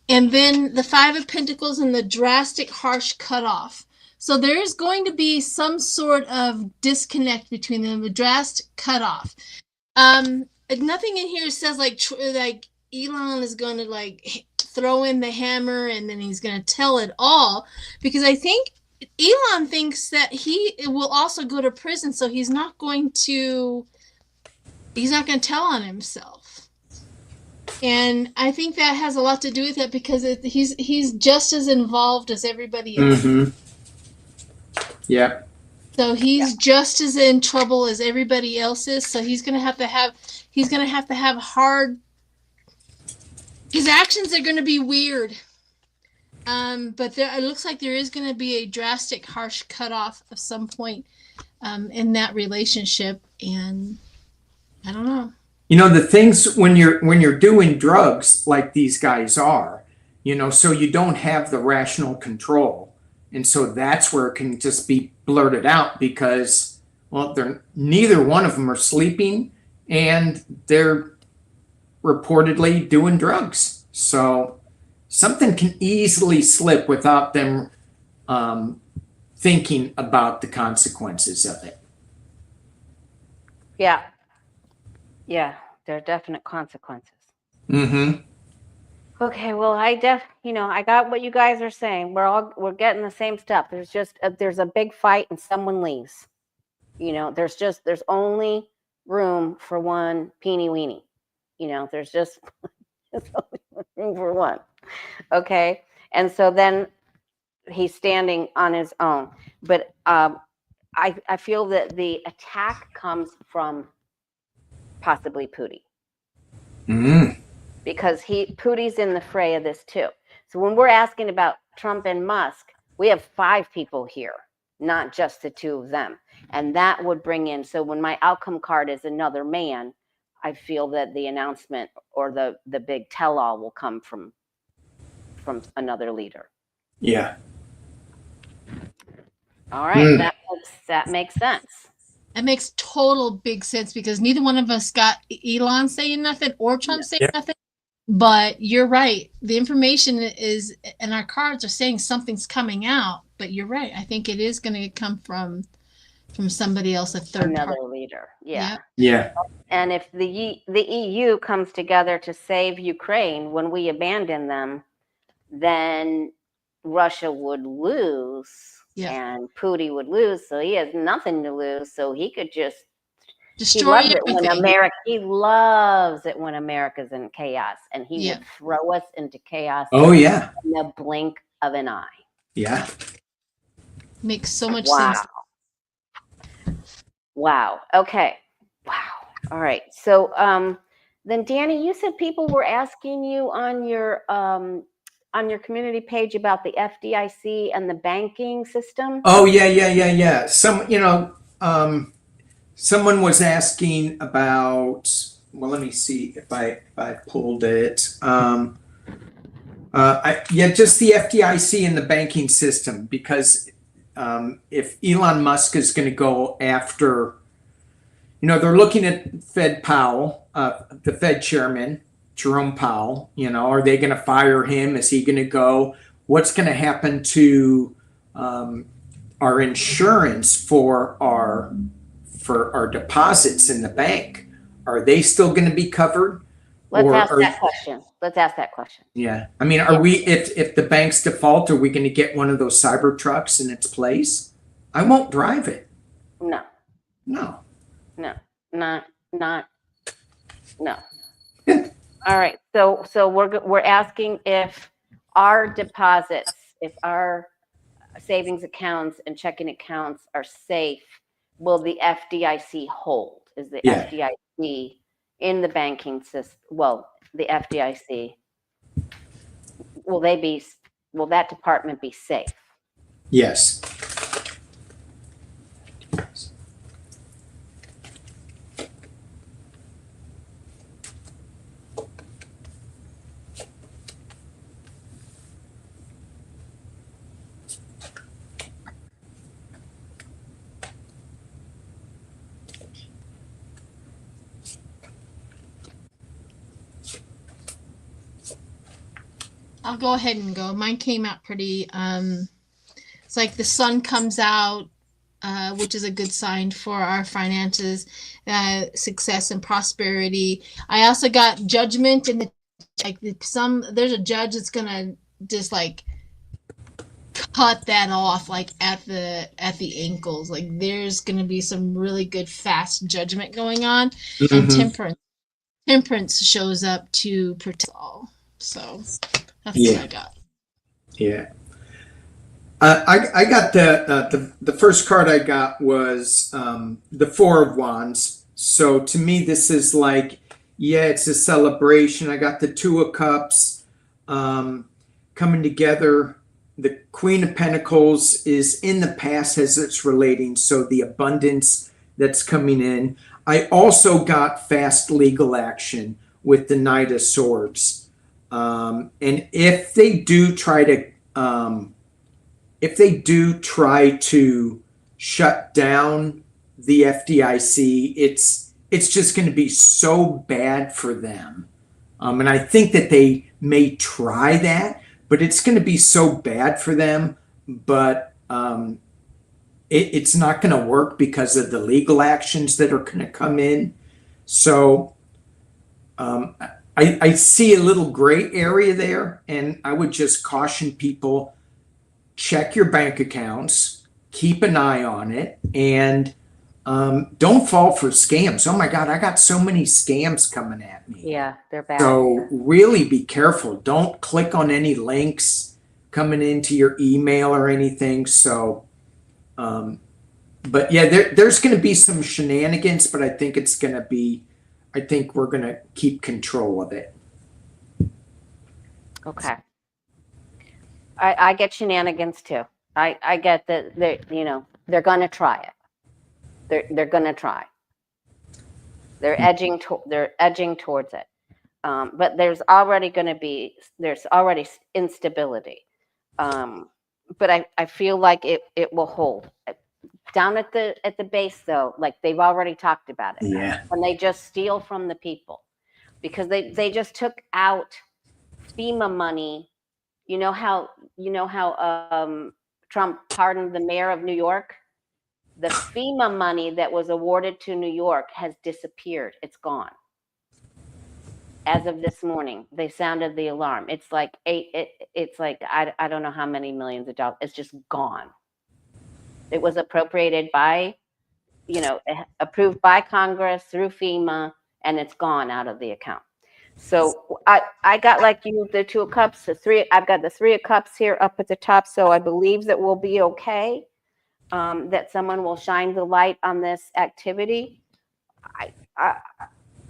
And then the Five of Pentacles and the drastic, harsh cutoff. So there is going to be some sort of disconnect between them, a drastic cutoff. Nothing in here says like Elon is going to like throw in the hammer and then he's going to tell it all, because I think Elon thinks that he will also go to prison, so he's not going to tell on himself. And I think that has a lot to do with it, because he's just as involved as everybody else. Mm-hmm. Yeah. So he's just as in trouble as everybody else is. So he's gonna have to have hard. His actions are gonna be weird. But it looks like there is gonna be a drastic, harsh cutoff of some point in that relationship, and I don't know. You know, the things when you're doing drugs like these guys are, you know, so you don't have the rational control. And so that's where it can just be blurted out, because, well, neither one of them are sleeping and they're reportedly doing drugs. So something can easily slip without them thinking about the consequences of it. Yeah. Yeah, there are definite consequences. Mm-hmm. Okay, well, I got what you guys are saying. We're getting the same stuff. There's just there's a big fight and someone leaves. You know, there's only room for one peeny weenie. You know, there's only room for one. Okay, and so then he's standing on his own. But I feel that the attack comes from possibly Putin. Mm-hmm. Because Putin's in the fray of this too. So when we're asking about Trump and Musk, we have 5 people here, not just the 2 of them. And that would bring in, so when my outcome card is another man, I feel that the announcement or the big tell-all will come from another leader. Yeah. All right, that makes sense. That makes total big sense, because neither one of us got Elon saying nothing or Trump saying nothing. But you're right. The information is, and our cards are saying something's coming out. But you're right. I think it is going to come from somebody else, a third Another party. leader. Yeah. Yeah. And if the EU comes together to save Ukraine when we abandon them, then Russia would lose. Yeah. And Putin would lose, so he has nothing to lose. So he could just destroy he loves it when America's in chaos, and he would throw us into chaos. Oh yeah. In the blink of an eye. Yeah. Makes so much sense. Wow. Okay. Wow. All right. So then Danny, you said people were asking you on your community page about the FDIC and the banking system. Oh yeah. Someone was asking about, well, let me see if I pulled it. Just the FDIC and the banking system, because if Elon Musk is going to go after, they're looking at Fed Powell, the Fed chairman, Jerome Powell, are they going to fire him? Is he going to go? What's going to happen to our insurance for our deposits in the bank? Are they still going to be covered? Let's ask that question. Yeah. I mean, are we, if the banks default, are we going to get one of those cyber trucks in its place? I won't drive it. No. All right. So we're asking if our deposits, if our savings accounts and checking accounts are safe will the FDIC hold? Is the Yeah. FDIC in the banking system? Well, the FDIC, will that department be safe? Yes. I'll go ahead and go. Mine came out pretty. It's like the sun comes out, which is a good sign for our finances, success and prosperity. I also got judgment in the there's a judge that's gonna just like cut that off like at the ankles. Like there's gonna be some really good fast judgment going on, and temperance shows up to protect all. So that's what I got. Yeah. I got the first card I got was the Four of Wands. So to me, this is like, yeah, it's a celebration. I got the Two of Cups coming together. The Queen of Pentacles is in the past as it's relating. So the abundance that's coming in. I also got fast legal action with the Knight of Swords. And if they do try to shut down the FDIC, it's just going to be so bad for them. And I think that they may try that, but it's going to be so bad for them. But it's not going to work because of the legal actions that are going to come in. So I see a little gray area there, and I would just caution people, check your bank accounts, keep an eye on it, and don't fall for scams. Oh my God, I got so many scams coming at me. Yeah, they're bad. So really be careful. Don't click on any links coming into your email or anything. So, but yeah, there's going to be some shenanigans, but I think we're going to keep control of it. Okay. I get shenanigans too. I get that they're going to try it. They're going to try. They're edging towards it. But there's already instability. But I feel like it will hold. Down at the base though, like they've already talked about it. Yeah. And they just steal from the people because they just took out FEMA money. You know how Trump pardoned the mayor of New York? The FEMA money that was awarded to New York has disappeared. It's gone. As of this morning, they sounded the alarm. It's like I don't know how many millions of dollars. It's just gone. It was appropriated by, approved by Congress through FEMA, and it's gone out of the account. So I got, like you, the Two of Cups, I've got the Three of Cups here up at the top. So I believe that we'll be okay. That someone will shine the light on this activity.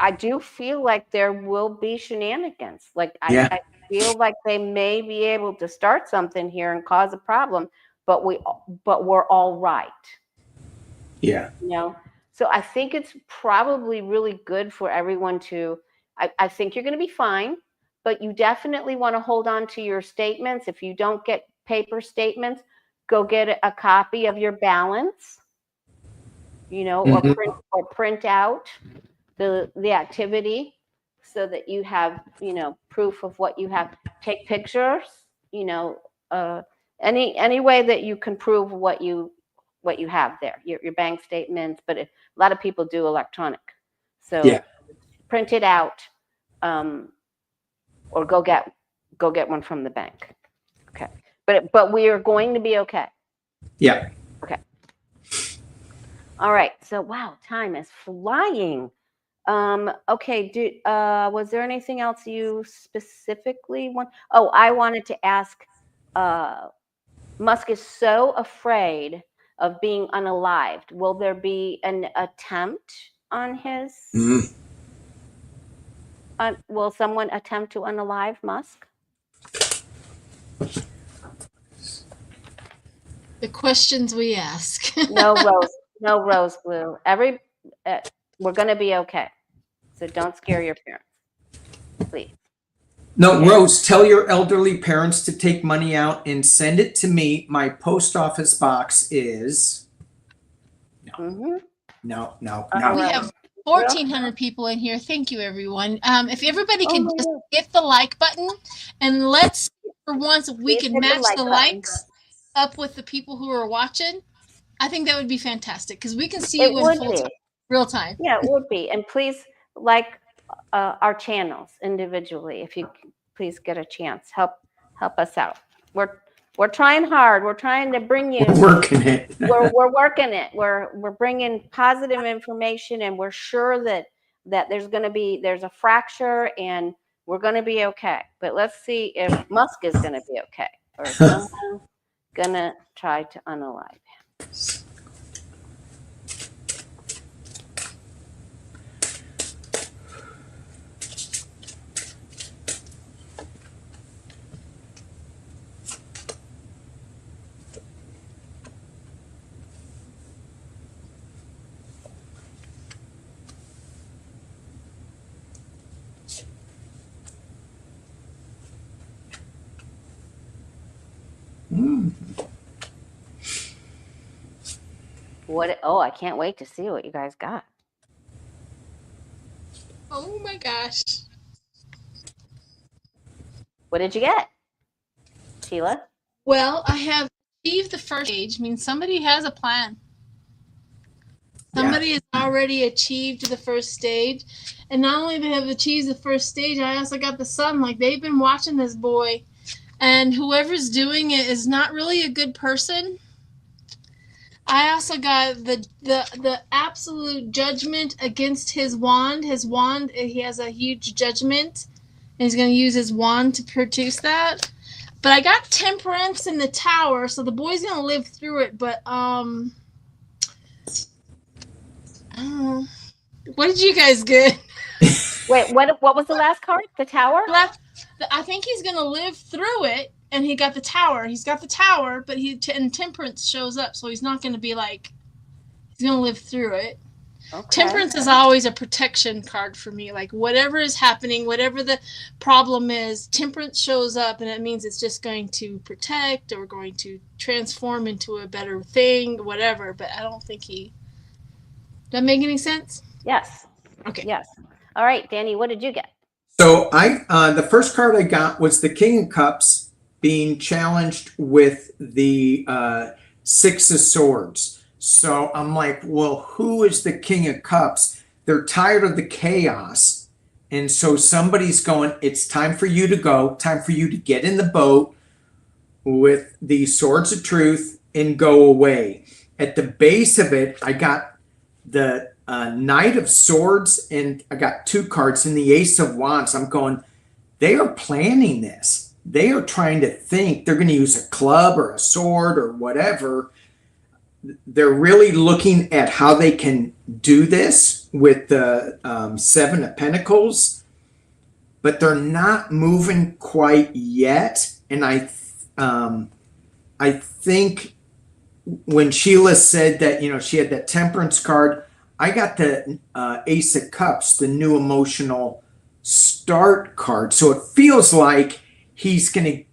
I do feel like there will be shenanigans. Like I feel like they may be able to start something here and cause a problem, but we're all right. Yeah. So I think it's probably really good for everyone to. I think you're going to be fine, but you definitely want to hold on to your statements. If you don't get paper statements, go get a copy of your balance, or print out the activity so that you have, proof of what you have. Take pictures, any way that you can prove what you have there, your bank statements, but a lot of people do electronic. So print it out, or go get one from the bank. Okay. But we are going to be okay. Yeah. Okay. All right. So wow, time is flying. Okay. Was there anything else you specifically want? Oh, I wanted to ask. Musk is so afraid of being unalived. Will there be an attempt on his? Will someone attempt to unalive Musk? The questions we ask. No rose glue. We're going to be okay. So don't scare your parents, please. No, okay. Rose, tell your elderly parents to take money out and send it to me. My post office box is no. We have 1,400 people in here. Thank you, everyone. If everybody can just hit the like button, and let's, for once, we can match the likes up with the people who are watching. I think that would be fantastic because we can see you in real time. Yeah, it would be. And please like our channels individually if you please get a chance. Help us out. We're trying hard. We're trying to bring you. We're working it. we're working it. We're bringing positive information, and we're sure that there's a fracture, and we're going to be okay. But let's see if Musk is going to be okay, or is someone going to try to unalive him. I can't wait to see what you guys got. Oh my gosh. What did you get, Sheila? Well, I have achieved the first stage. Means somebody has a plan. Somebody has already achieved the first stage. And not only they have achieved the first stage, I also got the son. Like, they've been watching this boy. And whoever's doing it is not really a good person. I also got the absolute judgment against his wand. His wand, he has a huge judgment. And he's going to use his wand to produce that. But I got temperance in the tower, so the boy's going to live through it. But, what did you guys get? Wait, what was the last card? The tower? I think he's going to live through it. And he got the tower. He's got the tower, but and temperance shows up, so he's not going to be like, he's going to live through it. Okay. Temperance is always a protection card for me. Like, whatever is happening, whatever the problem is, temperance shows up, and it means it's just going to protect or going to transform into a better thing, whatever. But I don't think does that make any sense? Yes. Okay. Yes. All right, Danny, what did you get? So the first card I got was the King of Cups, being challenged with the Six of Swords. So I'm like, well, who is the King of Cups? They're tired of the chaos. And so somebody's going, it's time for you to go, time for you to get in the boat with the Swords of Truth and go away. At the base of it, I got the Knight of Swords, and I got two cards in the Ace of Wands. I'm going, they are planning this. They are trying to think. They're going to use a club or a sword or whatever. They're really looking at how they can do this with the Seven of Pentacles, but they're not moving quite yet. And I think when Sheila said that, she had that Temperance card, I got the Ace of Cups, the new emotional start card. So it feels like he's going to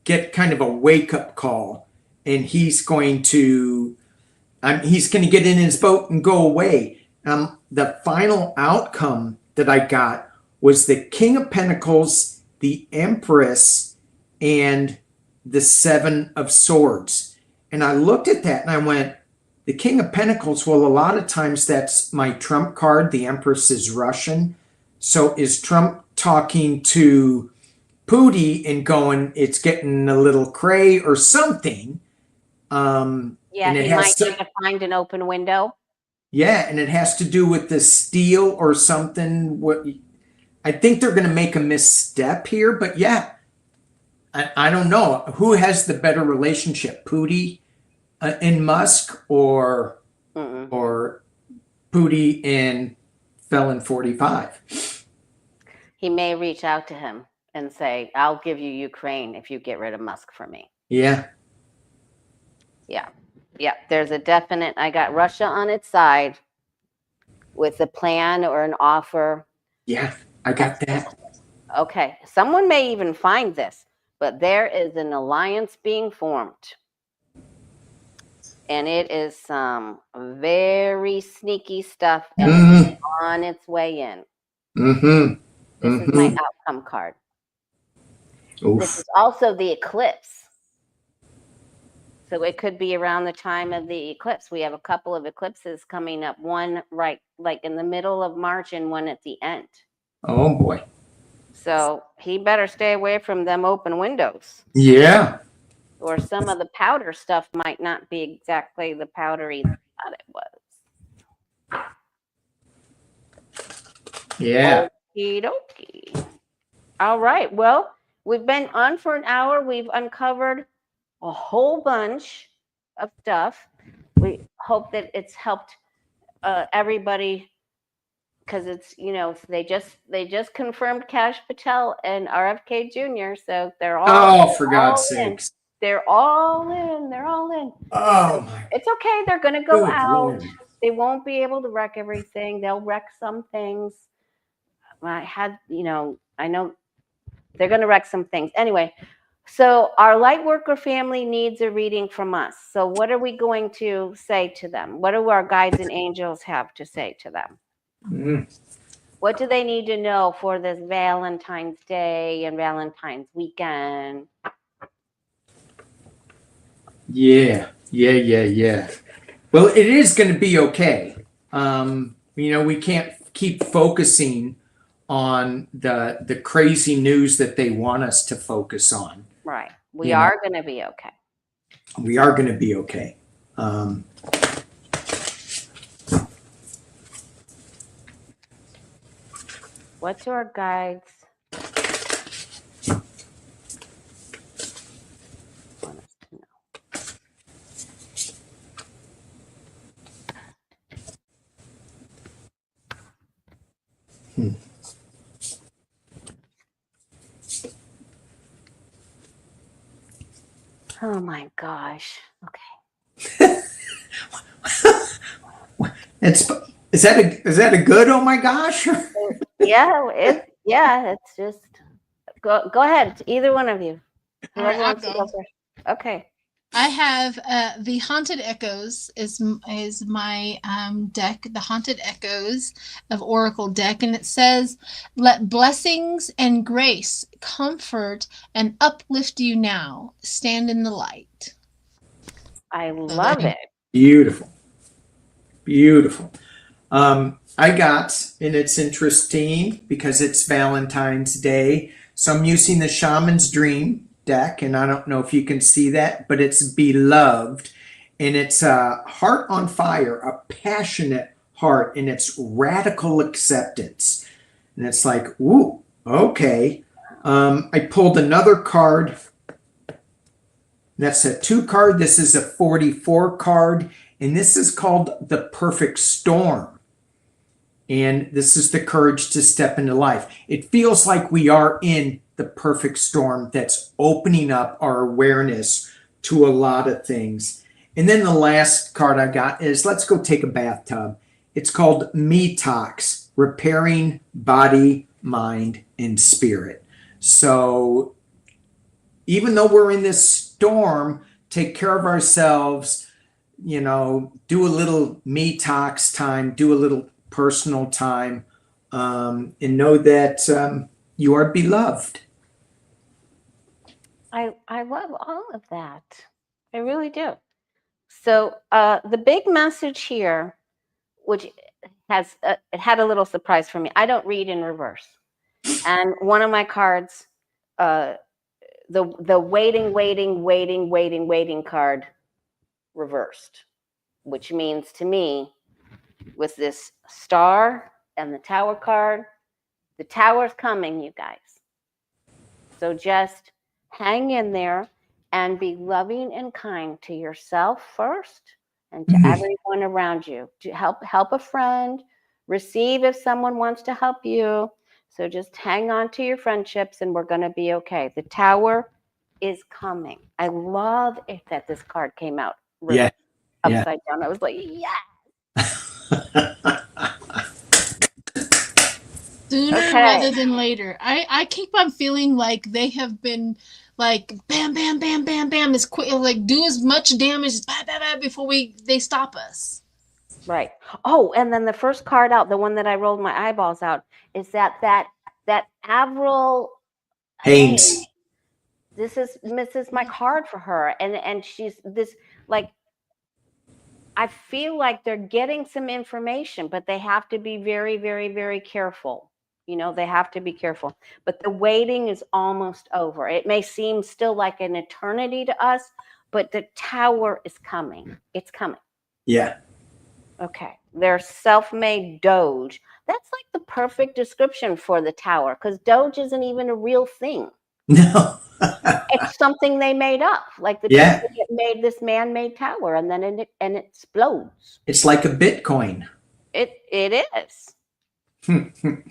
get kind of a wake-up call, and he's going to get in his boat and go away. The final outcome that I got was the King of Pentacles, the Empress, and the Seven of Swords. And I looked at that and I went, the King of Pentacles, well, a lot of times that's my Trump card. The Empress is Russian. So is Trump talking to Putin and going, it's getting a little cray or something? Yeah, he might need to find an open window. Yeah, and it has to do with the steel or something. I think they're going to make a misstep here, but yeah, I don't know. Who has the better relationship, Putin in Musk or Putin and Felon 45? He may reach out to him and say, I'll give you Ukraine if you get rid of Musk for me. Yeah. Yeah, there's a definite, I got Russia on its side with a plan or an offer. Yeah, I got that. Okay, someone may even find this, but there is an alliance being formed. And it is some very sneaky stuff and it's on its way in. This is my outcome card. This is also the eclipse. So it could be around the time of the eclipse. We have a couple of eclipses coming up, one right like in the middle of March and one at the end. Oh boy. So he better stay away from them open windows. Yeah. Or some of the powder stuff might not be exactly the powder he thought it was. Yeah. Okie dokie. All right. Well, we've been on for an hour. We've uncovered a whole bunch of stuff. We hope that it's helped everybody, because it's, you know, they just confirmed Kash Patel and RFK Jr. So they're all for God's sakes. They're all in. They're all in. Oh So my. it's okay. They're going to go Good out. Lord. They won't be able to wreck everything. They'll wreck some things. I know they're going to wreck some things. Anyway, so our light worker family needs a reading from us. So what are we going to say to them? What do our guides and angels have to say to them? What do they need to know for this Valentine's Day and Valentine's weekend? Yeah. Well, it is going to be okay. We can't keep focusing on the crazy news that they want us to focus on. Right. We are going to be okay. We are going to be okay. What's our guides? Want us to know? Oh my gosh. Okay. Is that a good? Oh my gosh. It's just go ahead. Either one of you. All right, Whoever I'll wants to go. go first. Okay. I have the Haunted Echoes is my deck, the Haunted Echoes of Oracle deck, and it says, "Let blessings and grace comfort and uplift you now. Stand in the light." I love it. Beautiful. I got, and it's interesting because it's Valentine's Day, so I'm using the Shaman's Dream deck, and I don't know if you can see that, but it's beloved, and it's a heart on fire, a passionate heart, and it's radical acceptance. And it's like, ooh, okay. I pulled another card. That's a 2 card. This is a 44 card, and this is called the Perfect Storm. And this is the courage to step into life. It feels like we are in the perfect storm that's opening up our awareness to a lot of things. And then the last card I got is, let's go take a bathtub. It's called Metox, repairing body, mind, and spirit. So even though we're in this storm, take care of ourselves, do a little Metox time, do a little personal time, and know that you are beloved. I love all of that. I really do. So the big message here, which has it had a little surprise for me. I don't read in reverse, and one of my cards, the waiting card reversed, which means to me, with this star and the tower card, the tower's coming, you guys. So just hang in there and be loving and kind to yourself first and to Mhm. everyone around you. To help a friend, receive if someone wants to help you. So just hang on to your friendships and we're going to be okay. The tower is coming. I love it that this card came out Yeah. Yeah. upside down. I was like, yeah. Sooner Okay. rather than later. I keep on feeling like they have been like bam, bam, bam, bam, bam, as quick, like do as much damage as bam, bam, bam before they stop us. Right. Oh, and then the first card out, the one that I rolled my eyeballs out, is that Avril Haines. This is my card for her, and she's this, like, I feel like they're getting some information, but they have to be very, very, very careful. You know, they have to be careful. But the waiting is almost over. It may seem still like an eternity to us, but the tower is coming. It's coming. Yeah. Okay. Their self-made Doge. That's like the perfect description for the tower, because Doge isn't even a real thing. No. It's something they made up. Like the Yeah. people that made this man-made tower, and then it explodes. It's like a Bitcoin. It is.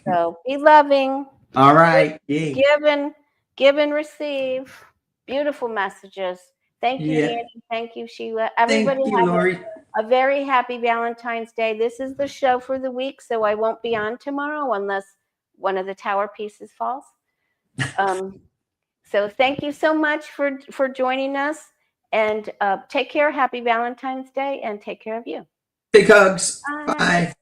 So be loving. All right. Yeah. Give and receive. Beautiful messages. Thank you, Yeah. Annie. Thank you, Sheila. Thank Everybody you, have Lori. a very happy Valentine's Day. This is the show for the week, so I won't be on tomorrow unless one of the tower pieces falls. So thank you so much for joining us, and take care. Happy Valentine's Day, and take care of you. Big hugs. Bye. Bye.